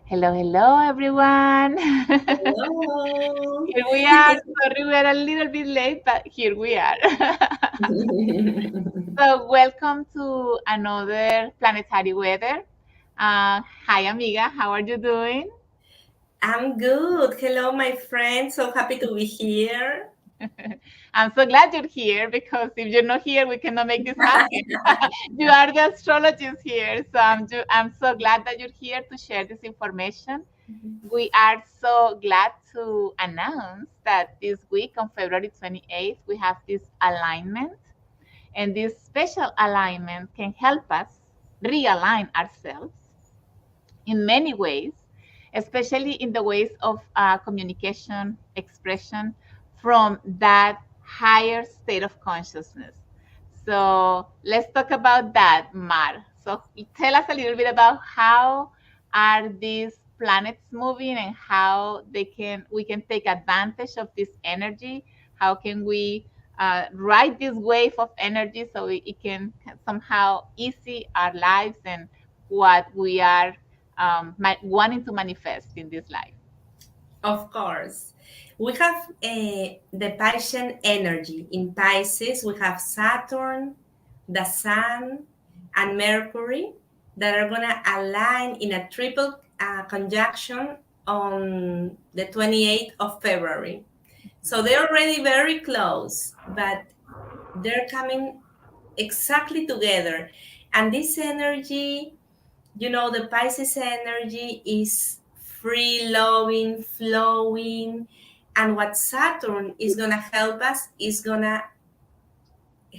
Hello, hello, everyone. Hello. Here we are. Sorry, we're a little bit late, but here we are. So, welcome to another planetary weather. Hi, amiga. How are you doing? I'm good. Hello, my friend. So happy to be here. I'm so glad you're here because if you're not here, we cannot make this happen. You are the astrologist here, so I'm so glad that you're here to share this information. We are so glad to announce that this week on February 28th, we have this alignment, and this special alignment can help us realign ourselves in many ways, especially in the ways of communication, expression from that higher state of consciousness. So let's talk about that, Mar. So tell us a little bit about how are these planets moving and how we can take advantage of this energy. How can we ride this wave of energy so it can somehow easy our lives and what we are wanting to manifest in this life. Of course. We have the Piscean energy. In Pisces, we have Saturn, the Sun, and Mercury that are going to align in a triple conjunction on the 28th of February. So they're already very close, but they're coming exactly together. And this energy, the Pisces energy is free loving, flowing. And what Saturn is going to help us is going to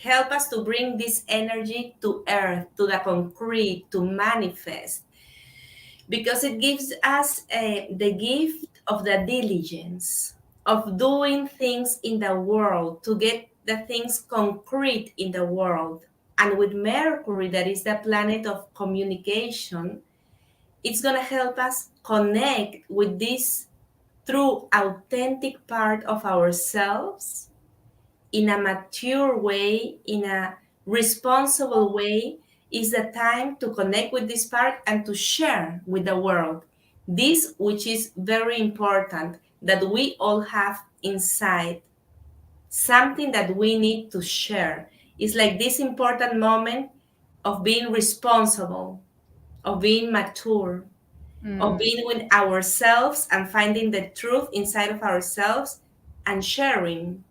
help us to bring this energy to earth, to the concrete, to manifest, because it gives us the gift of the diligence of doing things in the world to get the things concrete in the world. And with Mercury, that is the planet of communication, it's going to help us connect with this true, authentic part of ourselves in a mature way, in a responsible way. Is the time to connect with this part and to share with the world this, which is very important, that we all have inside something that we need to share. It's like this important moment of being responsible, of being mature, of Mm, being with ourselves and finding the truth inside of ourselves and sharing.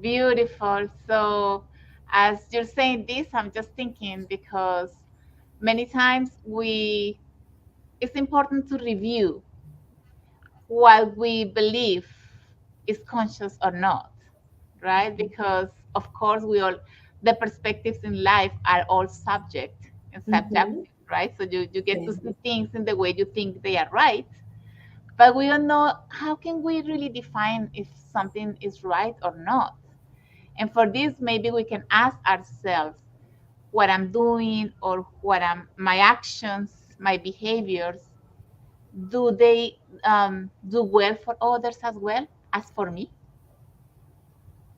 beautiful. So, as you're saying this, I'm just thinking because many times it's important to review what we believe is conscious or not, right? Because of course the perspectives in life are all subject and Mm-hmm. subjective, right? So you get to Yeah. see things in the way you think they are right, but we don't know how can we really define if something is right or not. And for this, maybe we can ask ourselves what I'm doing or my actions, my behaviors, do they do well for others as well as for me?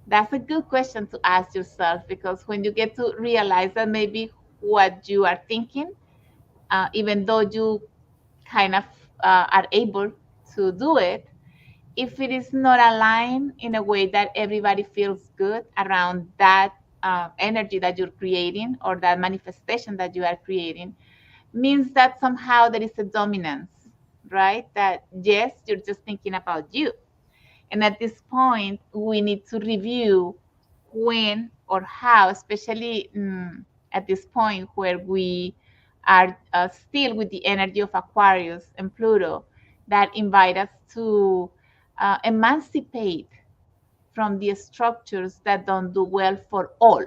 That's a good question to ask yourself, because when you get to realize that maybe what you are thinking, even though you kind of are able to do it, if it is not aligned in a way that everybody feels good around that energy that you're creating or that manifestation that you are creating, means that somehow there is a dominance, right? That yes, you're just thinking about you. And at this point, we need to review when or how, especially at this point where we are still with the energy of Aquarius and Pluto, that invite us to emancipate from the structures that don't do well for all,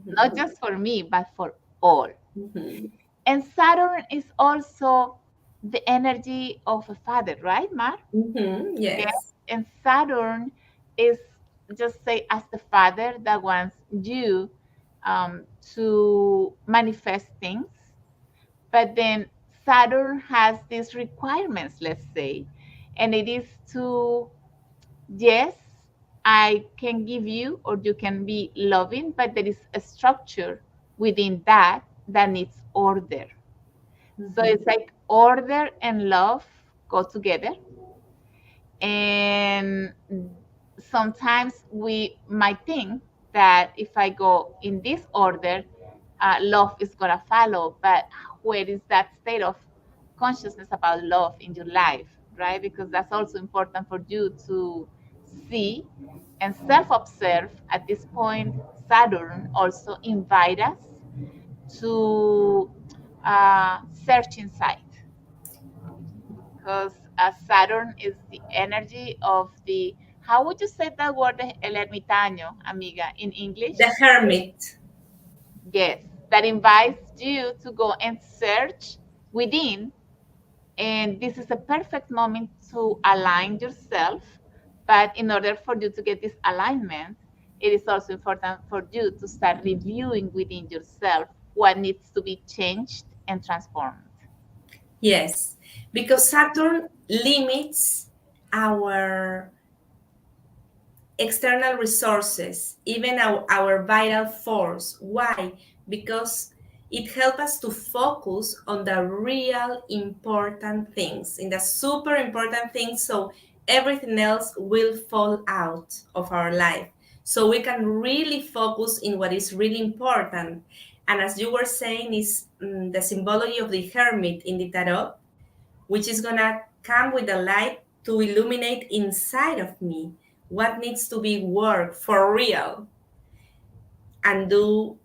not Mm-hmm. just for me, but for all. Mm-hmm. And Saturn is also the energy of a father, right, Mar? Mm-hmm. Yes. Yes. And Saturn is just say as the father that wants you to manifest things. But then Saturn has these requirements, let's say, and it is to, yes, I can give you or you can be loving, but there is a structure within that that needs order. So it's like order and love go together. And sometimes we might think that if I go in this order, love is going to follow. But where is that state of consciousness about love in your life, right? Because that's also important for you to see and self observe. At this point, Saturn also invite us to search inside, because Saturn is the energy of the, how would you say that word, el ermitaño, amiga, in English? The hermit. Yes, that invites you to go and search within. And this is a perfect moment to align yourself. But in order for you to get this alignment, it is also important for you to start reviewing within yourself what needs to be changed and transformed. Yes, because Saturn limits our external resources, even our vital force. Why? Because it helps us to focus on the real important things, in the super important things, so everything else will fall out of our life. So we can really focus in what is really important. And as you were saying, is the symbology of the hermit in the tarot, which is going to come with the light to illuminate inside of me what needs to be worked for real, and do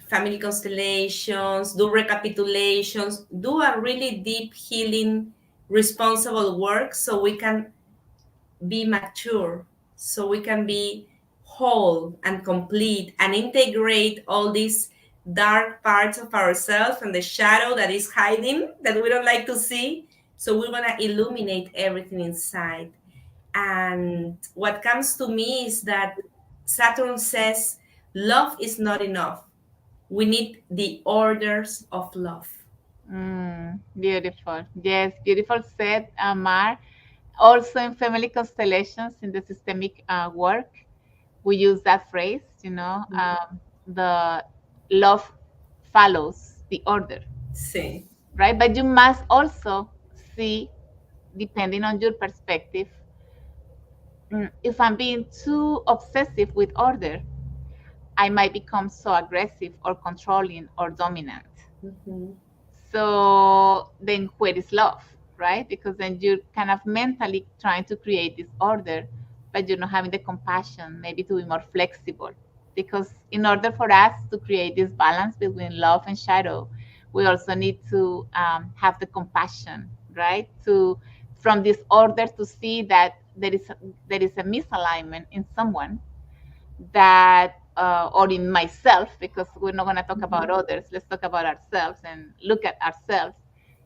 family constellations, do recapitulations, do a really deep healing, responsible work, so we can be mature, so we can be whole and complete and integrate all these dark parts of ourselves and the shadow that is hiding that we don't like to see. So we want to illuminate everything inside. And what comes to me is that Saturn says love is not enough. We need the orders of love. Beautiful. Yes, beautiful said, Mar. Also in family constellations, in the systemic work, we use that phrase, the love follows the order, Sí. right? But you must also see, depending on your perspective, if I'm being too obsessive with order, I might become so aggressive or controlling or dominant. Mhm. So then where is love, right? Because then you're kind of mentally trying to create this order, but you're not having the compassion, maybe to be more flexible. Because in order for us to create this balance between love and shadow, we also need to have the compassion, right? To, from this order, to see that there is a misalignment in someone, that or in myself, because we're not going to talk about others, let's talk about ourselves and look at ourselves.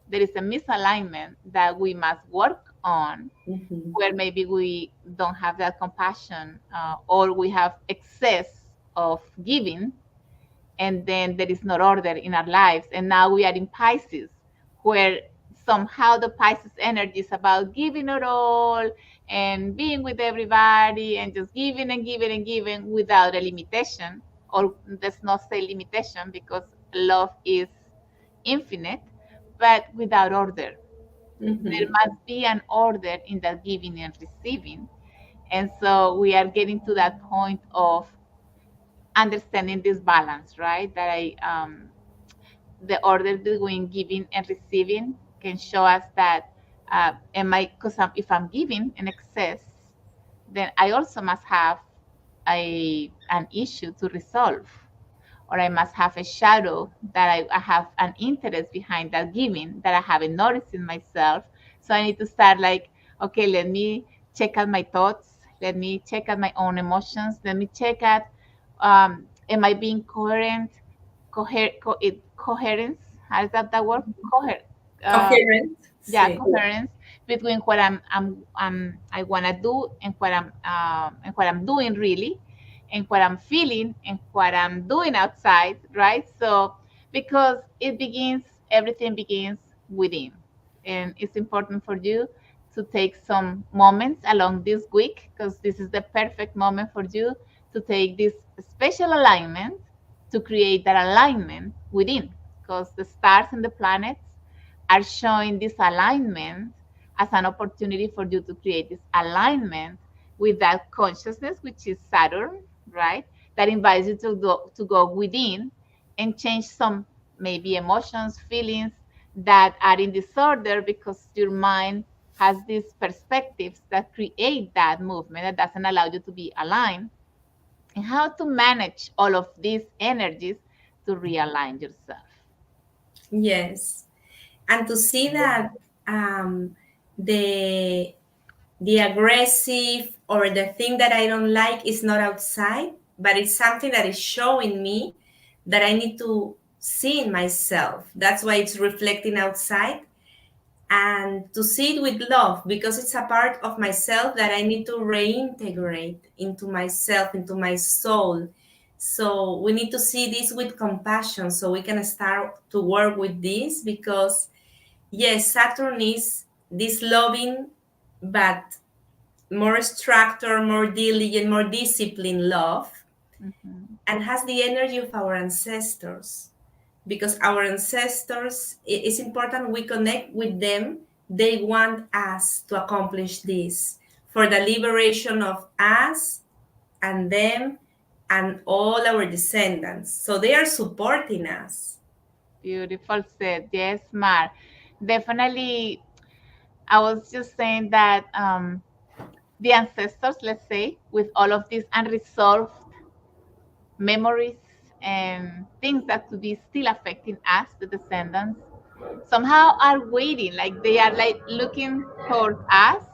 There is a misalignment that we must work on, Mhm. where maybe we don't have that compassion, or we have excess of giving, and then there is no order in our lives. And now we are in Pisces, where somehow the Pisces energy is about giving it all and being with everybody and just giving and giving and giving without a limitation. Or let's not say limitation, because love is infinite, but without order. There Mhm. must be an order in the giving and receiving. And so we are getting to that point of understanding this balance, right? That the order between giving and receiving can show us that, because if I'm giving in excess, then I also must have an issue to resolve, or I must have a shadow that I have an interest behind that giving that I haven't noticed in myself. So I need to start like, okay, let me check out my thoughts, let me check out my own emotions, let me check out, am I being coherent, coherence? How is that word? Uh, Coherent. yeah, Sí. coherence between what I want to do, and what I'm doing really, and what I'm feeling and what I'm doing outside, right? So because everything begins within. And it's important for you to take some moments along this week, because this is the perfect moment for you to take this special alignment to create that alignment within. because the stars and the planets are showing this alignment as an opportunity for you to create this alignment with that consciousness, which is Saturn, right? That invites you to go within and change some maybe emotions, feelings that are in disorder because your mind has these perspectives that create that movement that doesn't allow you to be aligned, and how to manage all of these energies to realign yourself. Yes. And to see that um, the the aggressive or the thing that I don't like is not outside, but it's something that is showing me that I need to see in myself. That's why it's reflecting outside, and to see it with love because it's a part of myself that I need to reintegrate into myself, into my soul. So we need to see this with compassion so we can start to work with this because, yes, Saturn is this loving, but more structured, more diligent, more disciplined love, Mhm. and has the energy of our ancestors. Because our ancestors, it's important we connect with them. They want us to accomplish this for the liberation of us and them and all our descendants. So they are supporting us. Beautiful said. Yes, Mar. Definitely, I was just saying that the ancestors, let's say, with all of these unresolved memories and things that could be still affecting us, the descendants, somehow are waiting, like they are like looking toward us,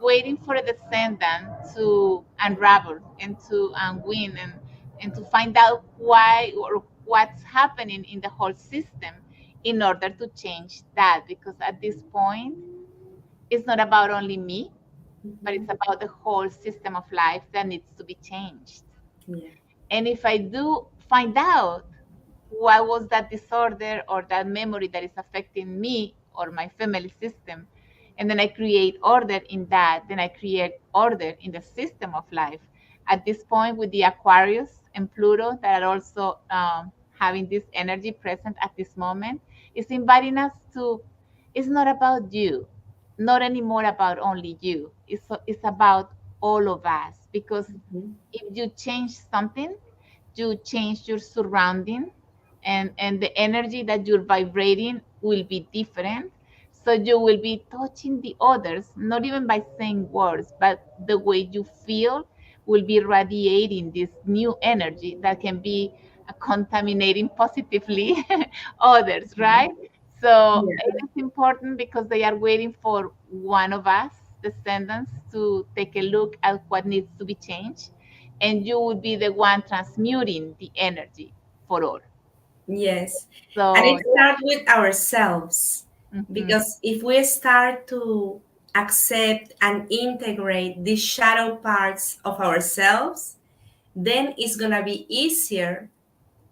waiting for a descendant to unravel and to unwind and to find out why or what's happening in the whole system in order to change that. Because at this point, it's not about only me, but it's Mhm. about the whole system of life that needs to be changed. Yeah. And if I do find out what was that disorder or that memory that is affecting me or my family system, and then I create order in that, then I create order in the system of life. At this point, with the Aquarius and Pluto that are also having this energy present at this moment, it's inviting us to, it's not about you, not anymore about only you. It's about all of us, because Mhm. if you change something, you change your surrounding, and the energy that you're vibrating will be different. So you will be touching the others, not even by saying words, but the way you feel will be radiating this new energy that can be contaminating positively others, right? So Yeah. it is important because they are waiting for one of us, descendants, to take a look at what needs to be changed, and you will be the one transmuting the energy for all. Yes. And So it starts with ourselves. yeah. Because if we start to accept and integrate these shadow parts of ourselves, then it's going to be easier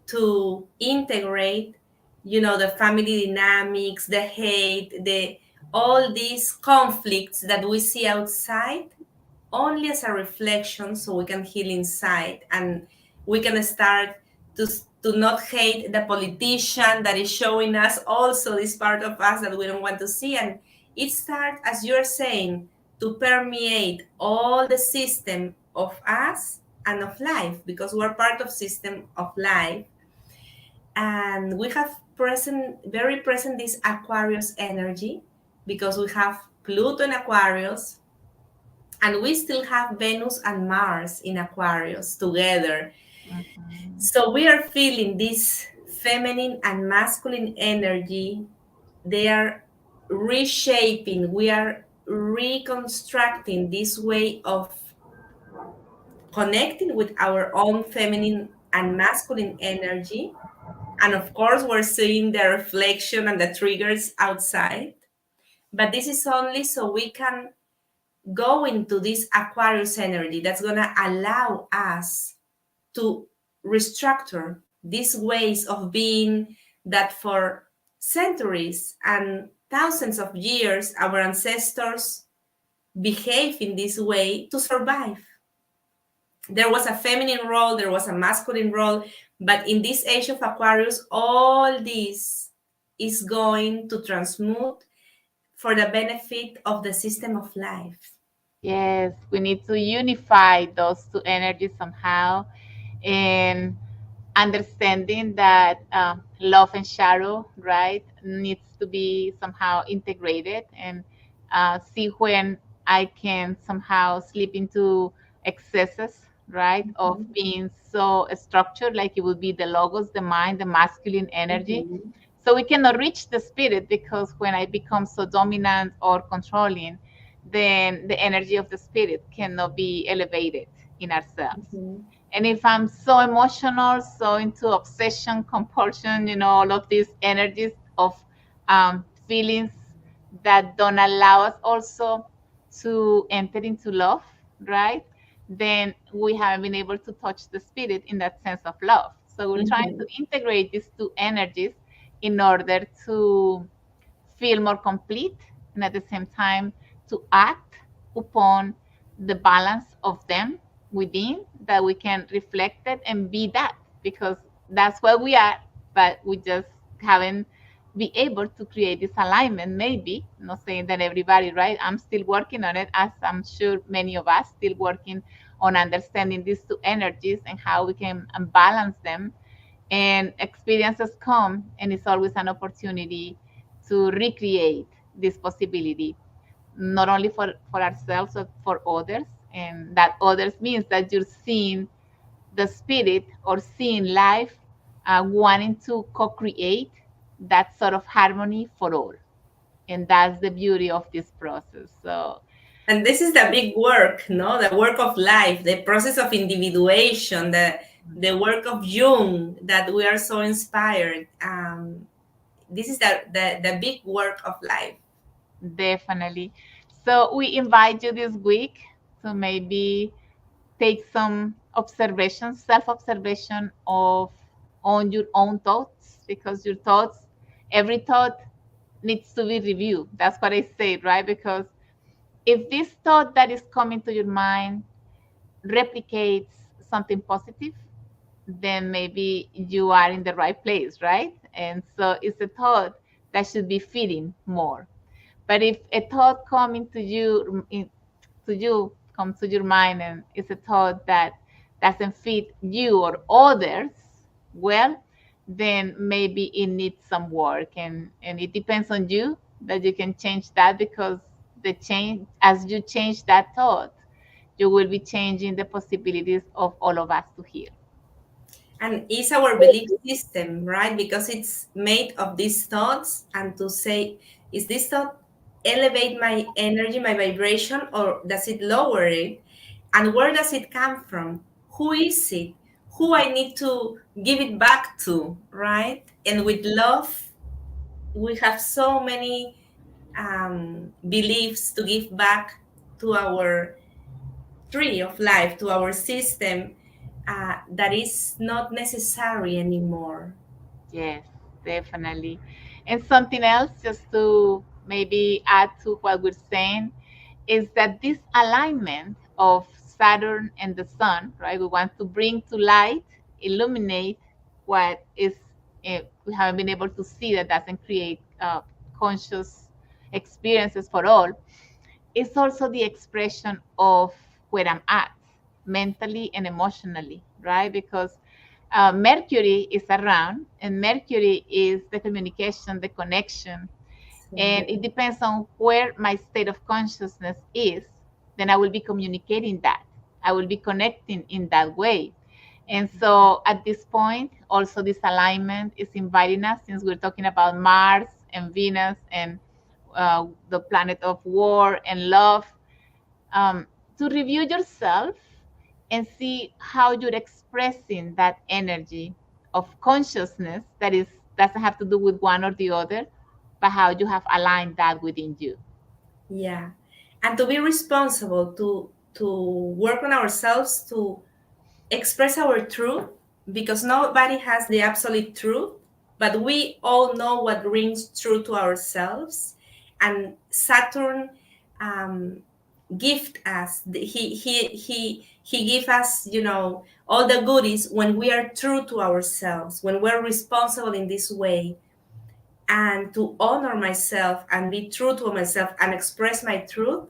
to integrate, the family dynamics, the hate, the all these conflicts that we see outside only as a reflection so we can heal inside and we can start to not hate the politician that is showing us also this part of us that we don't want to see, and it starts, as you're saying, to permeate all the system of us and of life because we're part of system of life. And we have present, very present, this Aquarius energy because we have Pluto in Aquarius, and we still have Venus and Mars in Aquarius together. Mhm. So we are feeling this feminine and masculine energy. They are reshaping, we are reconstructing this way of connecting with our own feminine and masculine energy. And of course, we're seeing the reflection and the triggers outside. But this is only so we can go into this Aquarius energy that's going to allow us to restructure these ways of being that for centuries and thousands of years our ancestors behave in this way to survive. There was a feminine role, there was a masculine role, but in this age of Aquarius, all this is going to transmute for the benefit of the system of life. Yes, we need to unify those two energies somehow, and understanding that love and shadow, right, needs to be somehow integrated, and see when I can somehow slip into excesses, right, of Mhm. being so structured, like it would be the logos, the mind, the masculine energy. Mhm. So we cannot reach the spirit, because when I become so dominant or controlling, then the energy of the spirit cannot be elevated in ourselves. Mhm. And if I'm so emotional, so into obsession, compulsion, all of these energies of feelings that don't allow us also to enter into love, right? Then we haven't been able to touch the spirit in that sense of love. So we're trying to Mhm. integrate these two energies in order to feel more complete, and at the same time to act upon the balance of them within, that we can reflect it and be that, because that's what we are, but we just haven't be able to create this alignment. Maybe, not saying that everybody, right? I'm still working on it, as I'm sure many of us still working on understanding these two energies and how we can balance them. And experiences come, and it's always an opportunity to recreate this possibility, not only for ourselves but for others. And that others means that you're seeing the spirit, or seeing life, wanting to co-create that sort of harmony for all. And that's the beauty of this process. So And this is the big work, no? The work of life, the process of individuation, the work of Jung that we are so inspired. This is the big work of life. definitely. So we invite you this week to maybe take some observation, self-observation of on your own thoughts, because your thoughts, every thought needs to be reviewed. That's what I say, right? Because if this thought that is coming to your mind replicates something positive, then maybe you are in the right place, right? And so it's a thought that should be feeding more. But if a thought coming to you comes to your mind, and it's a thought that doesn't fit you or others, well, then maybe it needs some work, and it depends on you that you can change that, because the change, as you change that thought, you will be changing the possibilities of all of us to heal. And it's our belief system, right? Because it's made of these thoughts, and to say, is this thought elevate my energy, my vibration, or does it lower it? And where does it come from? Who is it? Who I need to give it back to, right? And with love, we have so many beliefs to give back to our tree of life, to our system, that is not necessary anymore. Yes, definitely. And something else, just to maybe add to what we're saying, is that this alignment of Saturn and the Sun, right? We want to bring to light, illuminate what is, we haven't been able to see, that doesn't create conscious experiences for all. It's also the expression of where I'm at mentally and emotionally, right? Because Mercury is around, and Mercury is the communication, the connection, Sí. and it depends on where my state of consciousness is. Then I will be communicating that. I will be connecting in that way. And so at this point, also this alignment is inviting us, since we're talking about Mars and Venus and the planet of war and love, to review yourself and see how you're expressing that energy of consciousness that is doesn't have to do with one or the other, but how you have aligned that within you. Yeah. And to be responsible, to work on ourselves, to express our truth, because nobody has the absolute truth, but we all know what rings true to ourselves. And Saturn, um, gift us. He give us, all the goodies when we are true to ourselves, when we're responsible in this way, and to honor myself and be true to myself and express my truth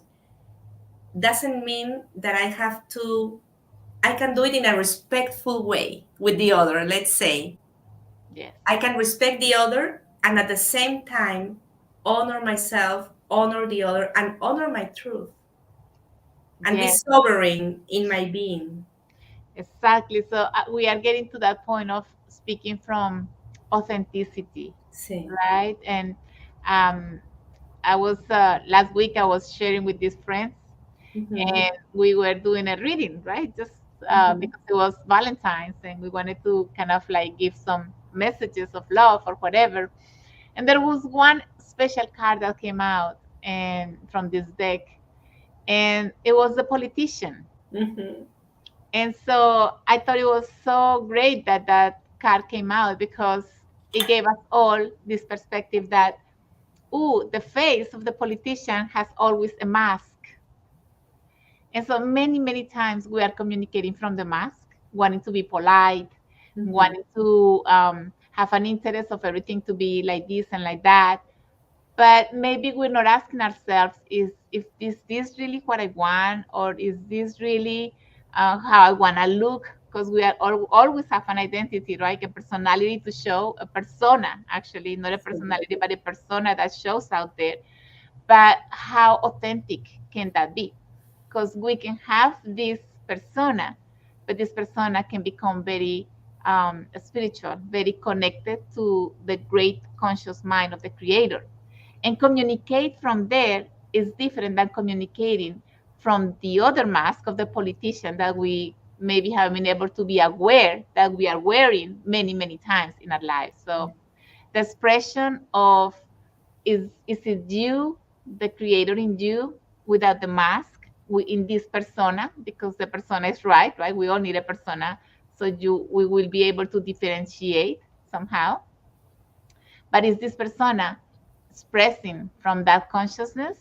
doesn't mean that I can do it in a respectful way with the other. Let's say Yes. I can respect the other and at the same time honor myself, honor the other, and honor my truth and be Yes. sovereign in my being. Exactly. So we are getting to that point of speaking from authenticity, Sí. right? And um, I was last week I was sharing with these friends, Ujú, and we were doing a reading, right? Just ujú, because it was Valentine's, and we wanted to kind of like give some messages of love or whatever. And there was one special card that came out and from this deck, and it was the politician. ujú, And so I thought it was so great that that card came out because it gave us all this perspective that, ooh, the face of the politician has always a mask. And so many, many times we are communicating from the mask, wanting to be polite, ujú. wanting to have an interest of everything to be like this and like that. But maybe we're not asking ourselves, is this really what I want, or is this really how I want to look? Because we are always have an identity, right? A personality to show, a persona, actually, not a Sí. personality, but a persona that shows out there. But how authentic can that be? Because we can have this persona, but this persona can become very spiritual, very connected to the great conscious mind of the creator. And communicate from there is different than communicating from the other mask of the politician that we maybe have been able to be aware that we are wearing many, many times in our lives. So the expression of is it you, the creator in you, without the mask, in this persona, because the persona is right? We all need a persona, so we will be able to differentiate somehow. But is this persona expressing from that consciousness,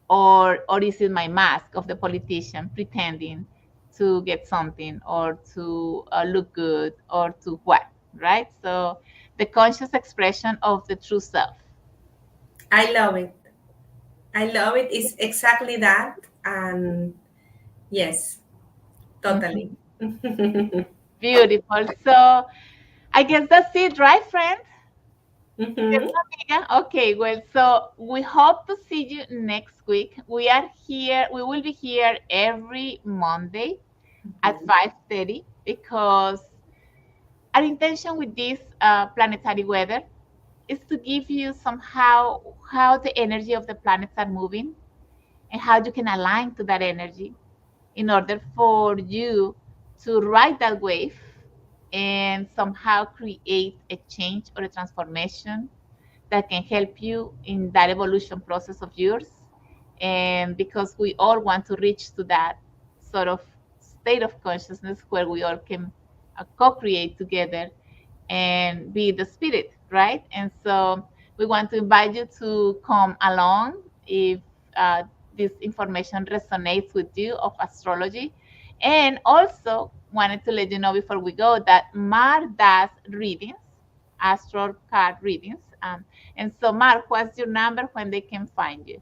or is it my mask of the politician pretending to get something or to look good or to what, right? So the conscious expression of the true self. I love it. I love it. It's exactly that. And yes, totally. Mhm. Beautiful. So I guess that's it, right, friend? Mhm, Okay, well, so we hope to see you next week. We are here, we will be here every Monday at mhm. 5:30 because our intention with this planetary weather is to give you somehow how the energy of the planets are moving and how you can align to that energy in order for you to ride that wave and somehow create a change or a transformation that can help you in that evolution process of yours. And because we all want to reach to that sort of state of consciousness where we all can co-create together and be the spirit, right? And so we want to invite you to come along if uh, this information resonates with you of astrology. And also wanted to let you know before we go that Mar does readings, astral card readings. And so, Mar, what's your number when they can find you?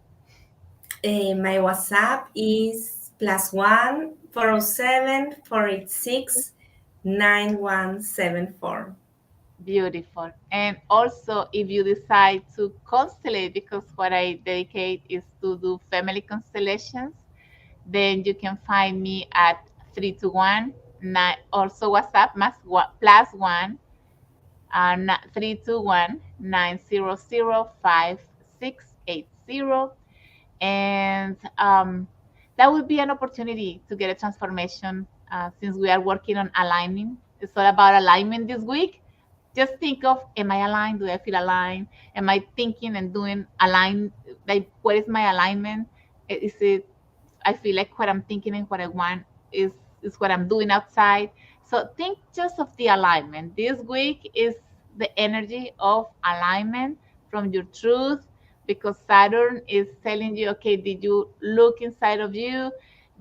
My WhatsApp is +1 407 486 9174. Beautiful. And also, if you decide to constellate, because what I dedicate is to do family constellations, then you can find me at 321 nine, also WhatsApp plus one 321 900 5680. And that would be an opportunity to get a transformation since we are working on aligning. It's all about alignment this week. Just think of, am I aligned? Do I feel aligned? Am I thinking and doing aligned? Like, what is my alignment? Is it, I feel like what I'm thinking and what I want is is what I'm doing outside. So think just of the alignment. This week is the energy of alignment from your truth, because Saturn is telling you, okay, did you look inside of you?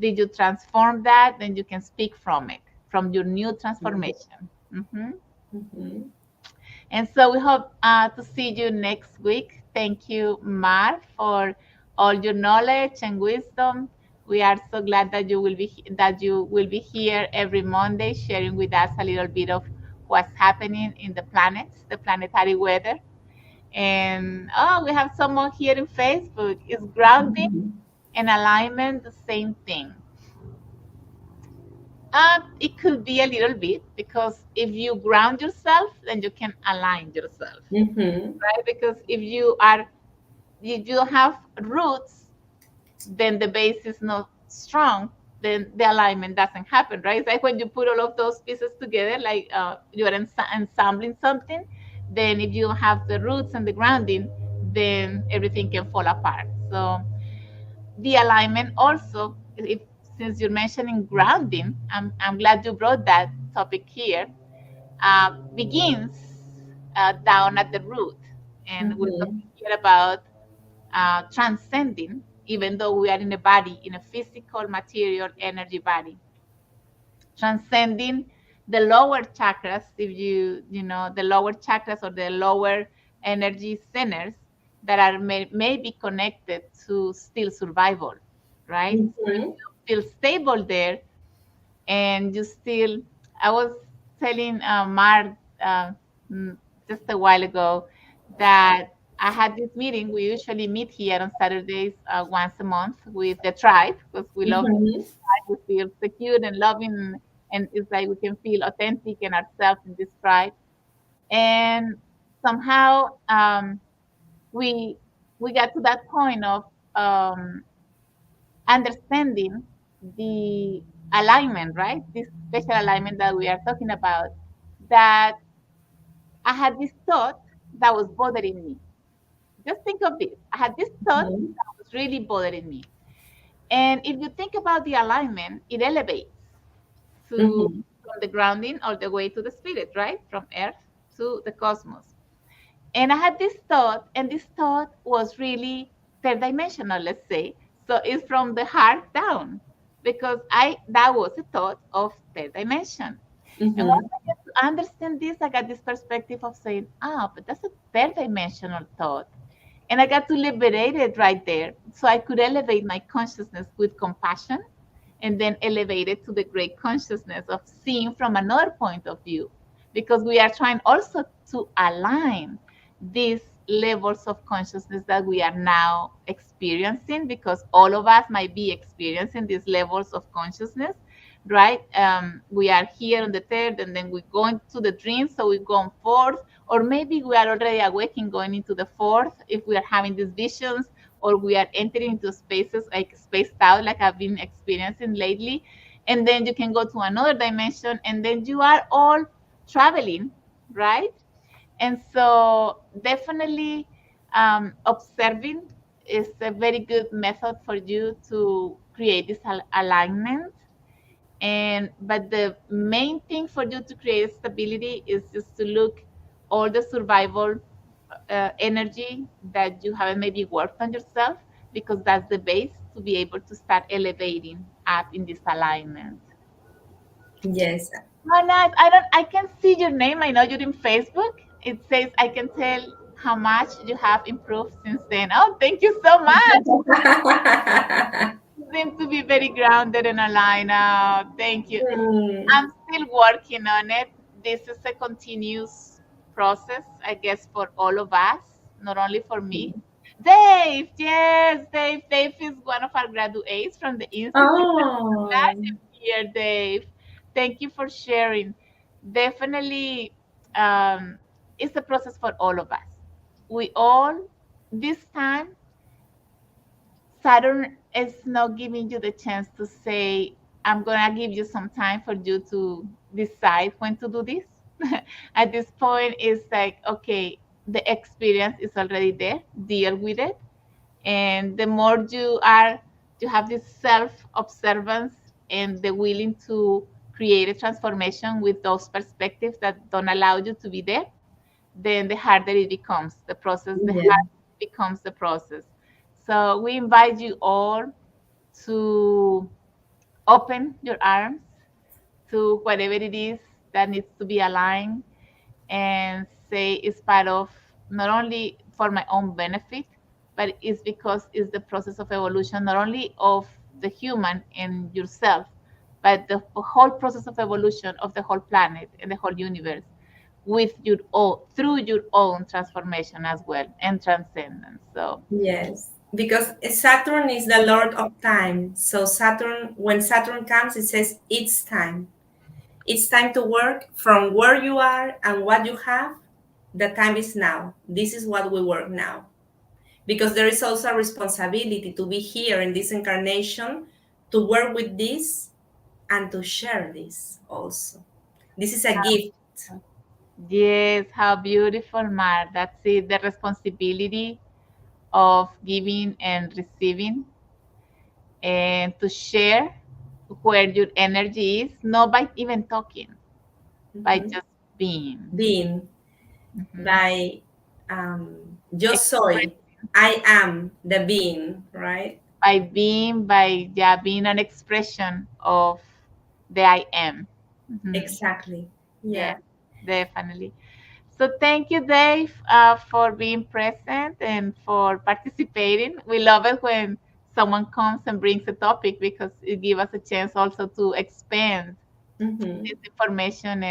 Did you transform that? Then you can speak from it, from your new transformation. Mhm. Mhm. And so we hope to see you next week. Thank you, Mar, for all your knowledge and wisdom. We are so glad that you will be here every Monday, sharing with us a little bit of what's happening in the planets, the planetary weather. And oh, we have someone here in Facebook. Is grounding and alignment the same thing? It could be a little bit because if you ground yourself, then you can align yourself, Mhm. right? Because if you have roots, then the base is not strong, then the alignment doesn't happen, right? It's like when you put all of those pieces together, like you're ensembling something, then if you don't have the roots and the grounding, then everything can fall apart. So the alignment also, if since you're mentioning grounding, I'm glad you brought that topic here, begins down at the root. And we're Mhm. talking here about transcending, even though we are in a body, in a physical, material, energy body, transcending the lower chakras, if you know, the lower chakras or the lower energy centers that are may be connected to still survival, right? So if Mhm. you feel stable there and you still, I was telling Mar mm, just a while ago that I had this meeting. We usually meet here on Saturdays once a month with the tribe because we love the Mhm. tribe. We feel secure and loving, and it's like we can feel authentic in ourselves in this tribe. And somehow we we got to that point of um, understanding the alignment, right? This special alignment that we are talking about, that I had this thought that was bothering me. Just think of this. I had this thought Mhm. that was really bothering me. And if you think about the alignment, it elevates to Mhm. from the grounding all the way to the spirit, right? From earth to the cosmos. And I had this thought, and this thought was really third dimensional, let's say. So it's from the heart down, because I that was a thought of third dimension. And once Mhm. I get to understand this, I got this perspective of saying, ah, but that's a third dimensional thought. And I got to liberate it right there. So I could elevate my consciousness with compassion and then elevate it to the great consciousness of seeing from another point of view. Because we are trying also to align these levels of consciousness that we are now experiencing, because all of us might be experiencing these levels of consciousness, right? We are here on the third, and then we go into the dream, so we go on fourth, or maybe we are already awakening going into the fourth if we are having these visions, or we are entering into spaces like spaced out, like I've been experiencing lately. And then you can go to another dimension, and then you are all traveling, right? And so, definitely, observing is a very good method for you to create this alignment. And but the main thing for you to create stability is just to look all the survival energy that you haven't maybe worked on yourself, because that's the base to be able to start elevating up in this alignment. Yes. Oh, nice. I can see your name. I know you're in Facebook. It says I can tell how much you have improved since then. Oh, thank you so much. You seem to be very grounded and aligned now. Thank you. Mm. I'm still working on it. This is a continuous process, I guess, for all of us, not only for me. Dave, yes, Dave. Dave is one of our graduates from the Institute. Oh, Here, Dave. Thank you for sharing. Definitely, it's a process for all of us. We all, this time, Saturn is not giving you the chance to say, I'm going to give you some time for you to decide when to do this. At this point, it's like, okay, the experience is already there, deal with it. And the more you have this self observance and the willing to create a transformation with those perspectives that don't allow you to be there, then the harder it becomes. The process, the yeah. harder becomes the process. So we invite you all to open your arms to whatever it is that needs to be aligned, and say it's part of, not only for my own benefit, but it's because it's the process of evolution, not only of the human and yourself, but the whole process of evolution of the whole planet and the whole universe, with your own, through your own transformation as well, and transcendence. So Yes, because Saturn is the lord of time. So Saturn, when Saturn comes, it says it's time. It's time to work from where you are and what you have. The time is now. This is what we work now. Because there is also a responsibility to be here in this incarnation, to work with this and to share this also. This is a gift. yes, how beautiful, Mar. That's it, the responsibility of giving and receiving, and to share where your energy is, not by even talking, by Mhm. just being. Being Mhm. by yo Express, soy, I am the being, right? by being, by, yeah, being an expression of the I am. Mhm. Exactly. Yeah, Yeah. definitely. So thank you, Dave, for being present and for participating. We love it when someone comes and brings a topic, because it gives us a chance also to expand Hmm. this information,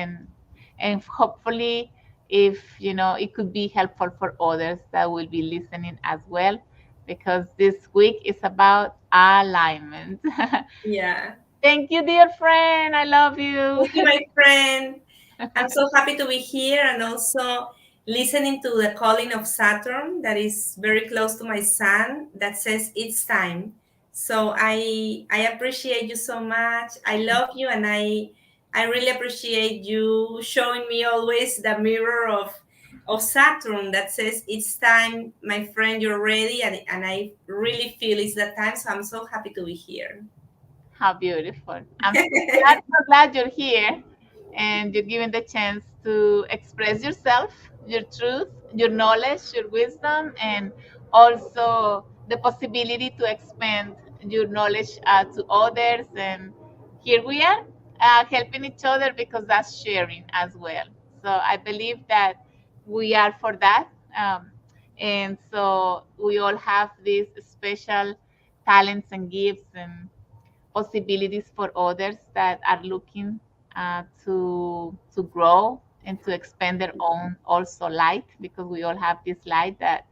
and hopefully, if it could be helpful for others that will be listening as well, because this week is about alignment. Yeah. Thank you, dear friend. I love you. Thank you, my friend. I'm so happy to be here and also listening to the calling of Saturn that is very close to my sun that says it's time. So I appreciate you so much. I love you and I really appreciate you showing me always the mirror of Saturn that says it's time, my friend, you're ready, and I really feel it's that time. So I'm so happy to be here. How beautiful. I'm so glad you're here, and you're given the chance to express yourself, your truth, your knowledge, your wisdom, and also the possibility to expand your knowledge to others. And here we are, helping each other, because that's sharing as well. So I believe that we are for that. And so we all have these special talents and gifts and possibilities for others that are looking to grow and to expand their own also light, because we all have this light that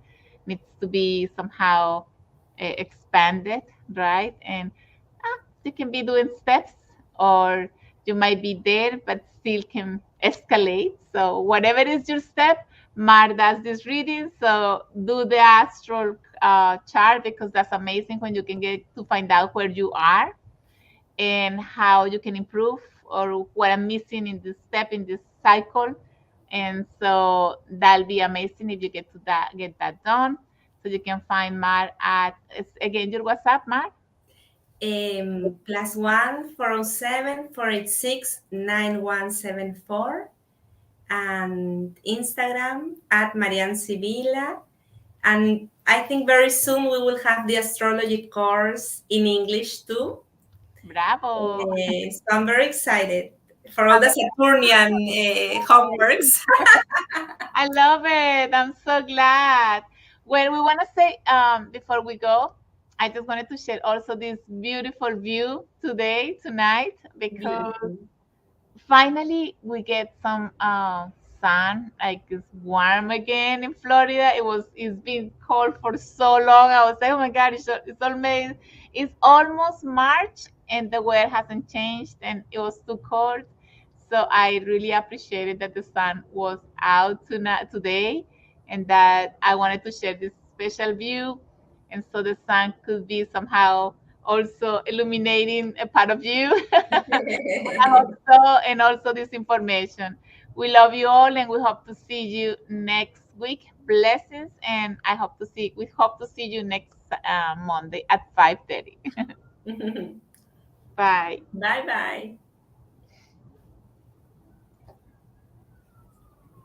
needs to be somehow expanded, right? And you can be doing steps, or you might be there but still can escalate. So whatever is your step, Mar does this reading, so do the astral chart, because that's amazing when you can get to find out where you are and how you can improve, or what I'm missing in this step, in this cycle. And so that'll be amazing if you get that done. So you can find Mar at, again, your WhatsApp, Mar. +1 407 486 9174 and Instagram at Marian Sibila. And I think very soon we will have the astrology course in English too. Bravo. So I'm very excited for all I'm the Saturnian homeworks. I love it. I'm so glad. Well, we want to say, before we go, I just wanted to share also this beautiful view today, tonight, because Beautiful. finally we get some sun. Like, it's warm again in Florida. It's been cold for so long. I was like, oh my God, it's almost March, and the weather hasn't changed, and it was too cold. So I really appreciated that the sun was out tonight, today, and that I wanted to share this special view, and so the sun could be somehow also illuminating a part of you. I hope so, and also this information. We love you all, and we hope to see you next week. Blessings, and we hope to see you next Monday at 5:30. Bye. Bye bye.